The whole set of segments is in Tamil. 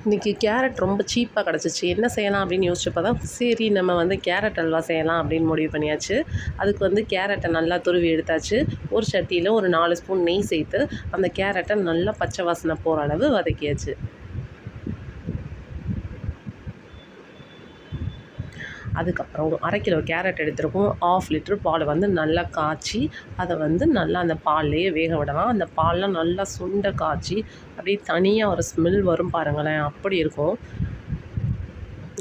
இன்றைக்கி கேரட் ரொம்ப சீப்பாக கிடச்சிச்சு. என்ன செய்யலாம் அப்படின்னு யோசிச்சப்போ தான் சரி நம்ம வந்து கேரட் அல்வா செய்யலாம் அப்படின்னு முடிவு பண்ணியாச்சு. அதுக்கு வந்து கேரட்டை நல்லா துருவி எடுத்தாச்சு. ஒரு சட்டியில் ஒரு 4 ஸ்பூன் நெய் சேர்த்து அந்த கேரட்டை நல்லா பச்சை வாசனை போகிற அளவு வதக்கியாச்சு. அதுக்கப்புறம் 1/2 கிலோ கேரட் எடுத்துருக்கோம். 1/2 லிட்டர் பால் வந்து நல்லா காய்ச்சி அதை வந்து நல்லா அந்த பால்லையே வேக விடலாம். அந்த பால்லாம் நல்லா சுண்ட காய்ச்சி அப்படியே தனியாக ஒரு ஸ்மெல் வரும் பாருங்களேன், அப்படி இருக்கும்.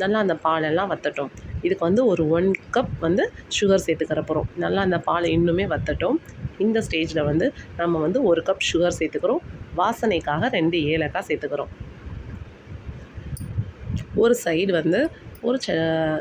நல்லா அந்த பாலெல்லாம் வற்றட்டும். இதுக்கு வந்து ஒரு 1 கப் வந்து சுகர் சேர்த்துக்கிற போகிறோம். நல்லா அந்த பால் இன்னுமே வற்றட்டும். இந்த ஸ்டேஜில் வந்து நம்ம வந்து 1 கப் சுகர் சேர்த்துக்கிறோம். வாசனைக்காக 2 ஏலக்காய் சேர்த்துக்கிறோம். ஒரு சைடு வந்து ஒரு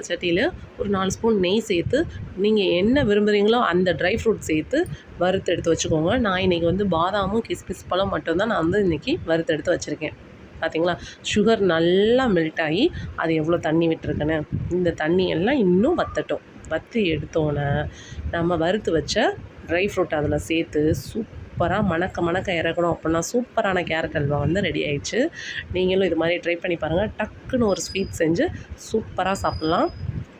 சட்டியில் ஒரு 4 ஸ்பூன் நெய் சேர்த்து நீங்கள் என்ன விரும்புகிறீங்களோ அந்த ட்ரை ஃப்ரூட் சேர்த்து வறுத்து எடுத்து வச்சுக்கோங்க. நான் இன்றைக்கி வந்து பாதாமும் கிஸ்மிஸ் பழம் மட்டும்தான் நான் வந்து இன்றைக்கி வறுத்து எடுத்து வச்சுருக்கேன். பார்த்தீங்களா, சுகர் நல்லா மெல்ட் ஆகி அது எவ்வளோ தண்ணி விட்டுருக்குன்னு. இந்த தண்ணி எல்லாம் இன்னும் வற்றட்டும். வற்றி எடுத்தோன்னே நம்ம வறுத்து வச்ச ட்ரை ஃப்ரூட் அதில் சேர்த்து சூப்பராக மணக்க இறக்கணும். அப்படின்னா சூப்பரான கேரட் அல்வா வந்து ரெடி ஆயிடுச்சு. நீங்களும் இது மாதிரி ட்ரை பண்ணி பாருங்கள். டக்குன்னு ஒரு ஸ்வீட் செஞ்சு சூப்பராக சாப்பிட்லாம்.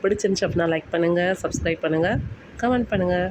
பிடிச்சிருந்துச்சு அப்படின்னா லைக் பண்ணுங்கள், சப்ஸ்கிரைப் பண்ணுங்கள், கமெண்ட் பண்ணுங்கள்.